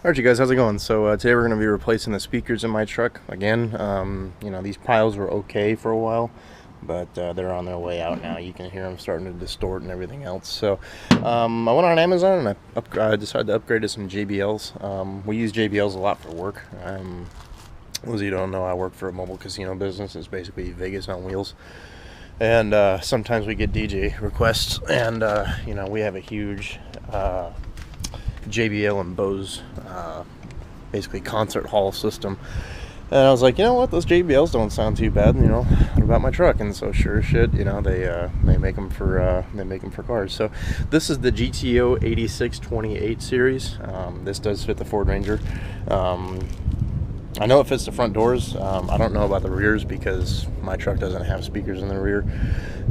Alright, you guys, how's it going? So today we're going to be replacing the speakers in my truck again. You know, these piles were okay for a while, but they're on their way out now. You can hear them starting to distort and everything else. So I went on Amazon and I decided to upgrade to some JBLs. We use JBLs a lot for work. Those of you who don't know, I work for a mobile casino business. It's basically Vegas on wheels. And sometimes we get DJ requests, and you know, we have a huge JBL and Bose basically concert hall system, and I was like, you know what, those JBLs don't sound too bad, you know, what about my truck? And so sure as shit, you know, they make them for cars. So this is the GTO 8628 series. This does fit the Ford Ranger. I know it fits the front doors. I don't know about the rears because my truck doesn't have speakers in the rear.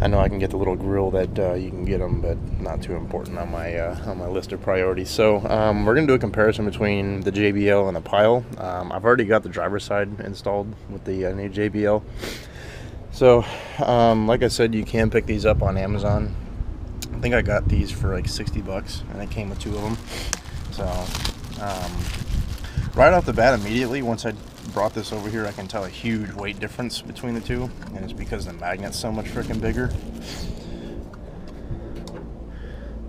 I know I can get the little grill that you can get them, but not too important on my list of priorities. So we're gonna do a comparison between the JBL and the pile. I've already got the driver's side installed with the new JBL. So like I said, you can pick these up on Amazon. I think I got these for like 60 bucks, and it came with 2 of them. So right off the bat, immediately, once I brought this over here, I can tell a huge weight difference between the two, and it's because the magnet's so much freaking bigger.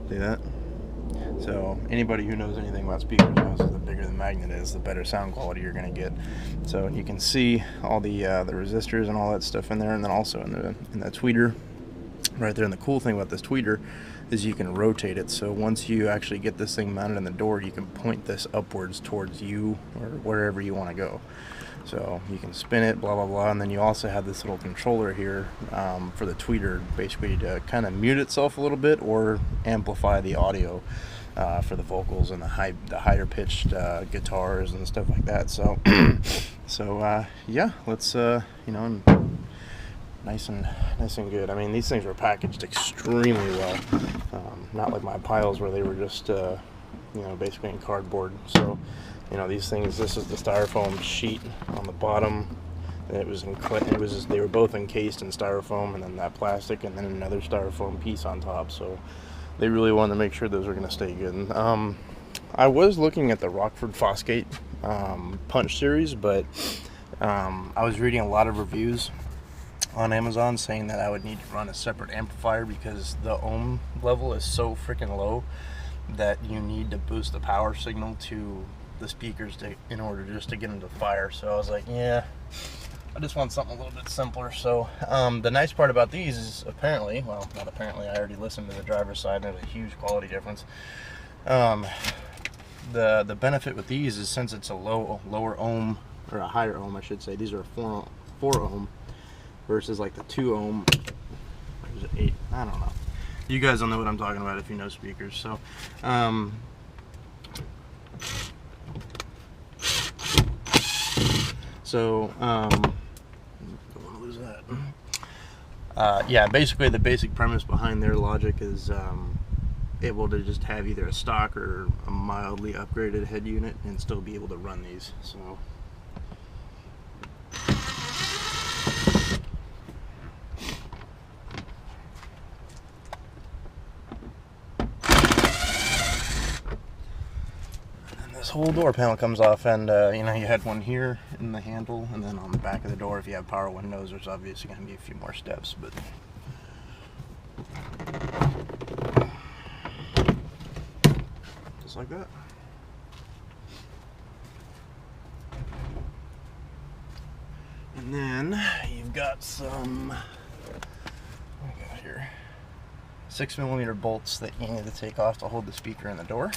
See that? So anybody who knows anything about speakers knows that the bigger the magnet is, the better sound quality you're going to get. So you can see all the resistors and all that stuff in there, and then also in the tweeter right there. And the cool thing about this tweeter is you can rotate it, so once you actually get this thing mounted in the door, you can point this upwards towards you or wherever you want to go. So you can spin it, blah blah blah, and then you also have this little controller here for the tweeter, basically to kind of mute itself a little bit or amplify the audio for the vocals and the higher pitched guitars and stuff like that. So yeah, let's you know, nice and good. I mean, these things were packaged extremely well, not like my piles where they were just you know, basically in cardboard. So you know, these things, this is the styrofoam sheet on the bottom, and they were both encased in styrofoam, and then that plastic, and then another styrofoam piece on top. So they really wanted to make sure those were going to stay good. And, I was looking at the Rockford Fosgate punch series, but I was reading a lot of reviews on Amazon saying that I would need to run a separate amplifier because the ohm level is so freaking low that you need to boost the power signal to the speakers in order just to get them to fire. So I was like, yeah, I just want something a little bit simpler. So the nice part about these is apparently, well, not apparently, I already listened to the driver's side and there's a huge quality difference. The benefit with these is, since it's a lower ohm, or a higher ohm I should say, these are a 4 ohm versus like the 2 ohm, or is it 8? I don't know. You guys don't know what I'm talking about if you know speakers. So don't want to lose that. Yeah, basically the basic premise behind their logic is able to just have either a stock or a mildly upgraded head unit and still be able to run these. So this whole door panel comes off, and you know, you had one here in the handle, and then on the back of the door, if you have power windows, there's obviously going to be a few more steps, but just like that. And then you've got some, what do we got here, 6mm bolts that you need to take off to hold the speaker in the door.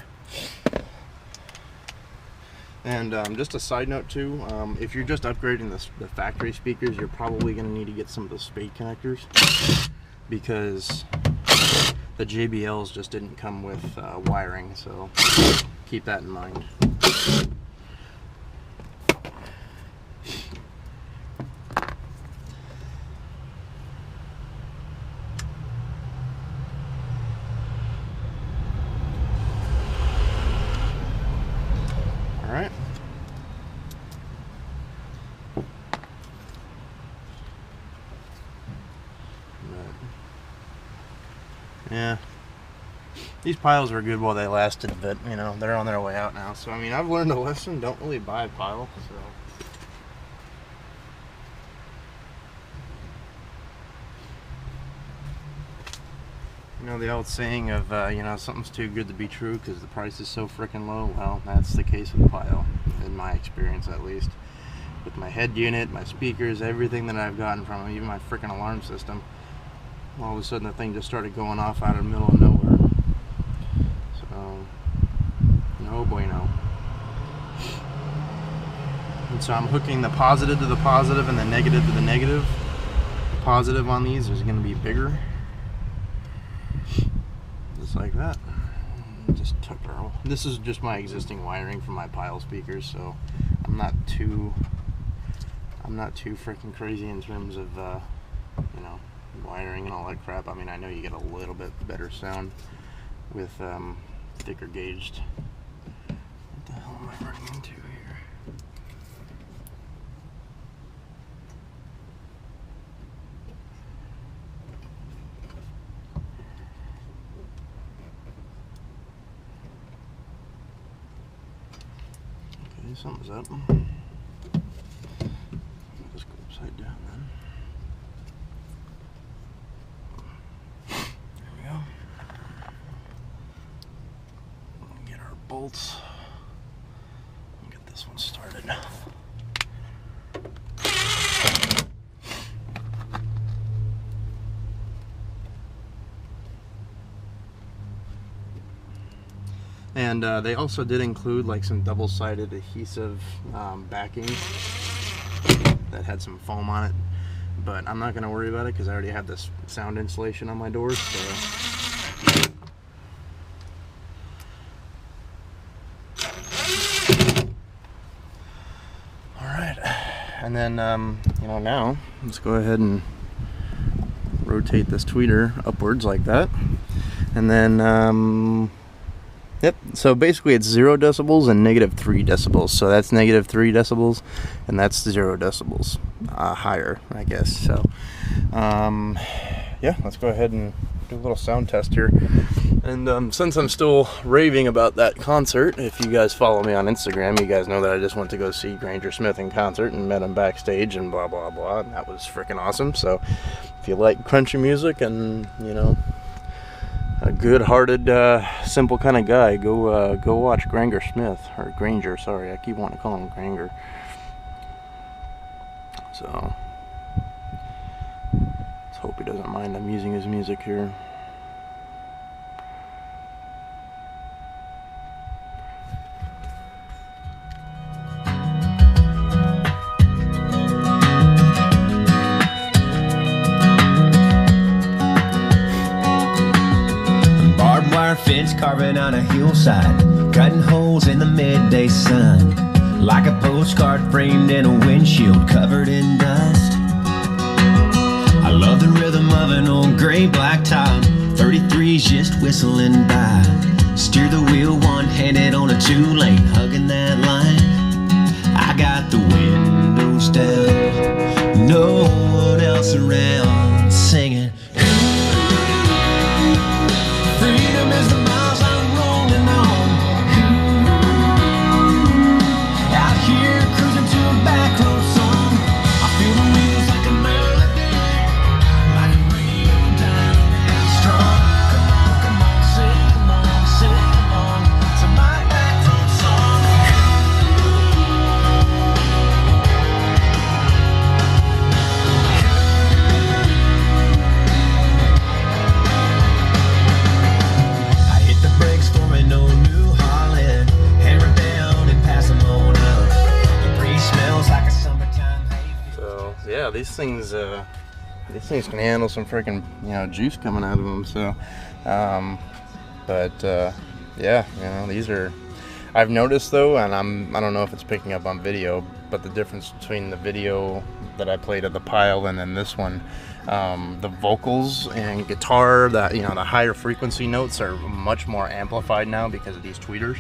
And just a side note too, if you're just upgrading the factory speakers, you're probably going to need to get some of those spade connectors, because the JBLs just didn't come with wiring, so keep that in mind. Alright. Yeah. these piles were good while they lasted, but you know, they're on their way out now. So I mean, I've learned a lesson. Don't really buy a pile. So. You know the old saying of, you know, something's too good to be true because the price is so freaking low. Well, that's the case with the pile, in my experience at least. With my head unit, my speakers, everything that I've gotten from it, even my freaking alarm system. All of a sudden the thing just started going off out of the middle of nowhere. So, no bueno. And so I'm hooking the positive to the positive and the negative to the negative. The positive on these is going to be bigger. Just like that. Just tuck her. This is just my existing wiring from my pile speakers, so I'm not too freaking crazy in terms of you know, wiring and all that crap. I mean, I know you get a little bit better sound with thicker gauged. What the hell am I running into here? Something's up. I'll just go upside down then. There we go. We'll get our bolts. We'll get this one started. And they also did include like some double-sided adhesive backing that had some foam on it, but I'm not going to worry about it because I already have this sound insulation on my doors. So. All right, and then you know, now let's go ahead and rotate this tweeter upwards like that, and then. Yep, so basically it's 0 decibels and -3 decibels. So that's -3 decibels and that's 0 decibels higher, I guess. So yeah, let's go ahead and do a little sound test here. And since I'm still raving about that concert, if you guys follow me on Instagram, you guys know that I just went to go see Granger Smith in concert and met him backstage and blah blah blah, and that was freaking awesome. So if you like country music and, you know, a good-hearted, simple kind of guy, go watch Granger Smith, or Granger, sorry, I keep wanting to call him Granger. So, let's hope he doesn't mind I'm using his music here. Fence carving on a hillside, cutting holes in the midday sun, like a postcard framed in a windshield covered in dust. I love the rhythm of an old gray black top, 33's just whistling by. Steer the wheel one-handed on a 2-lane, hugging that line. I got the windows down, no one else around, singing. Freedom is the miles I'm rolling on. Out here cruising to a backroad song. I feel the wheels like a melody, like a real dynamic strong. Come on, sing along to my backroad song. Yeah, these things can handle some freaking, you know, juice coming out of them. So, yeah, you know, these are. I've noticed though, and I don't know if it's picking up on video, but the difference between the video that I played at the pile and then this one, the vocals and guitar, that, you know, the higher frequency notes are much more amplified now because of these tweeters.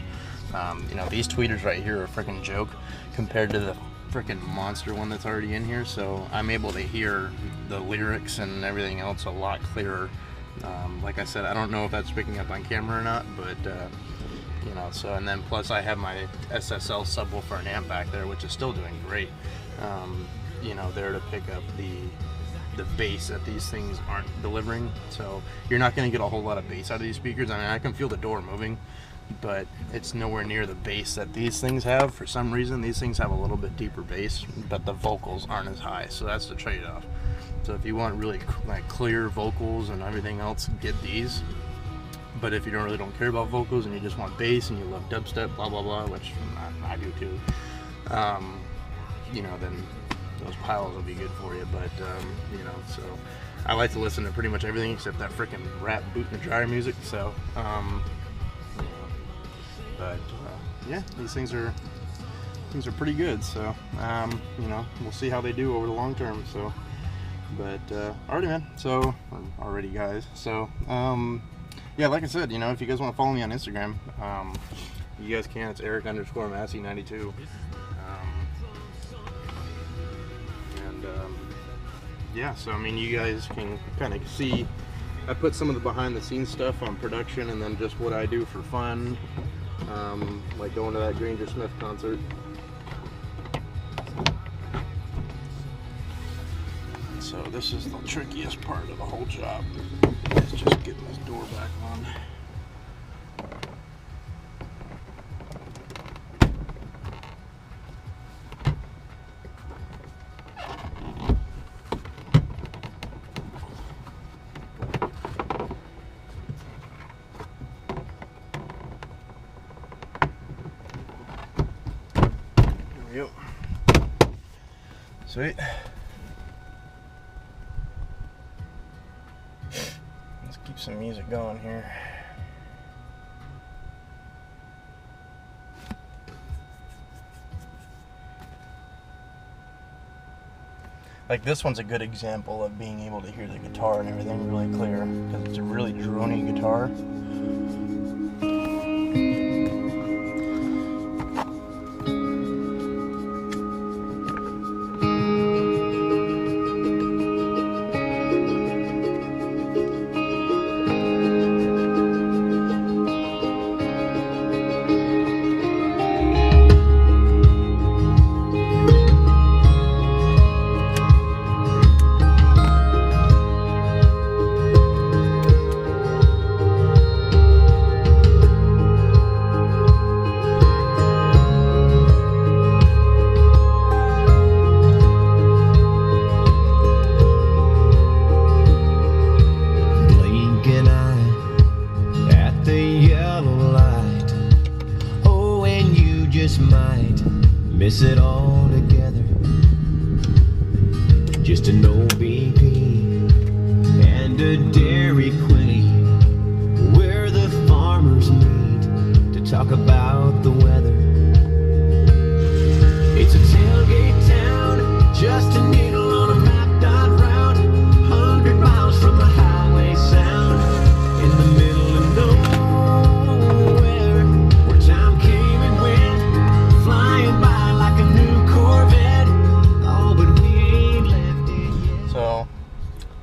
You know, these tweeters right here are a freaking joke compared to the freaking monster one that's already in here, so I'm able to hear the lyrics and everything else a lot clearer Like I said, I don't know if that's picking up on camera or not, but you know, so, and then plus I have my SSL subwoofer and amp back there, which is still doing great, you know, there to pick up the bass that these things aren't delivering. So you're not going to get a whole lot of bass out of these speakers. I mean, I can feel the door moving, but it's nowhere near the bass that these things have. For some reason, these things have a little bit deeper bass, but the vocals aren't as high, so that's the trade-off. So if you want really like clear vocals and everything else, get these. But if you really don't care about vocals and you just want bass and you love dubstep, blah blah blah, which I do too, you know, then those piles will be good for you. But you know, so I like to listen to pretty much everything except that freaking rap boot in the dryer music. So you know, but yeah, these things are pretty good. So you know, we'll see how they do over the long term. So, but alrighty, man. So already, guys. So yeah, like I said, you know, if you guys want to follow me on Instagram, you guys can. It's Eric_Massey92. And yeah, so I mean, you guys can kind of see. I put some of the behind the scenes stuff on production, and then just what I do for fun, like going to that Granger Smith concert. So this is the trickiest part of the whole job. Is just getting this door back on. There we go. Sweet. Keep some music going here. Like this one's a good example of being able to hear the guitar and everything really clear, because it's a really drony guitar. Miss it all together. Just an old BP and a Dairy Queen, where the farmers meet to talk about the weather. It's a tailgate town, just a needle on a map dot route, 100 miles from the highway sound, in the middle of nowhere, where time came and went, flying by.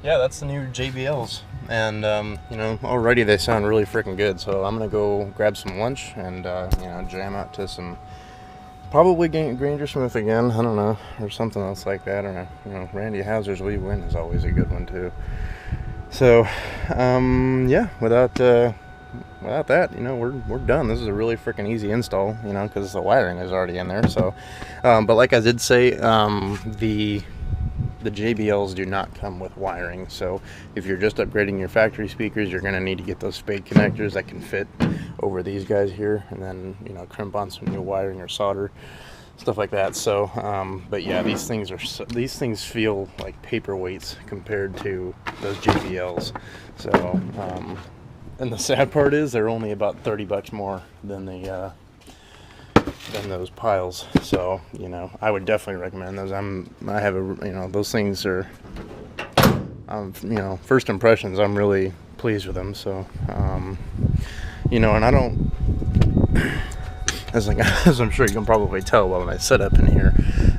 Yeah, that's the new JBLs, and you know, already they sound really freaking good. So I'm gonna go grab some lunch and you know, jam out to some probably Granger Smith again. I don't know, or something else like that. Or you know, Randy Houser's "We Win" is always a good one too. So yeah, without that, you know, we're done. This is a really freaking easy install, you know, because the wiring is already in there. So, but like I did say, the JBLs do not come with wiring, so if you're just upgrading your factory speakers, you're going to need to get those spade connectors that can fit over these guys here, and then, you know, crimp on some new wiring or solder, stuff like that. So but yeah, these things feel like paperweights compared to those JBLs. So and the sad part is they're only about $30 more than the than those piles. So, you know, I would definitely recommend those. I have a, you know, those things are, you know, first impressions, I'm really pleased with them. So, you know, and I don't, as I'm sure you can probably tell by my setup in here,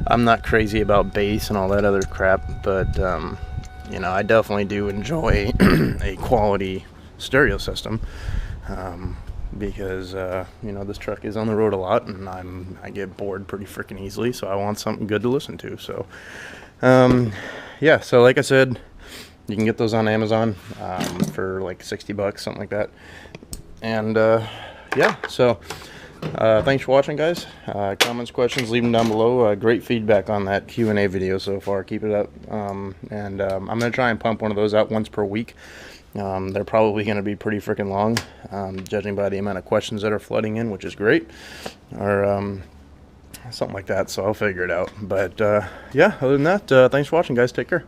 I'm not crazy about bass and all that other crap, but you know, I definitely do enjoy a quality stereo system, because you know, this truck is on the road a lot, and I get bored pretty freaking easily, so I want something good to listen to. So yeah, so like I said, you can get those on Amazon for like 60 bucks, something like that. And yeah, so thanks for watching, guys. Comments, questions, leave them down below. Great feedback on that Q&A video so far. Keep it up. I'm gonna try and pump one of those out once per week. They're probably gonna be pretty freaking long, judging by the amount of questions that are flooding in, which is great, or something like that. So I'll figure it out. But yeah, other than that, thanks for watching, guys. Take care.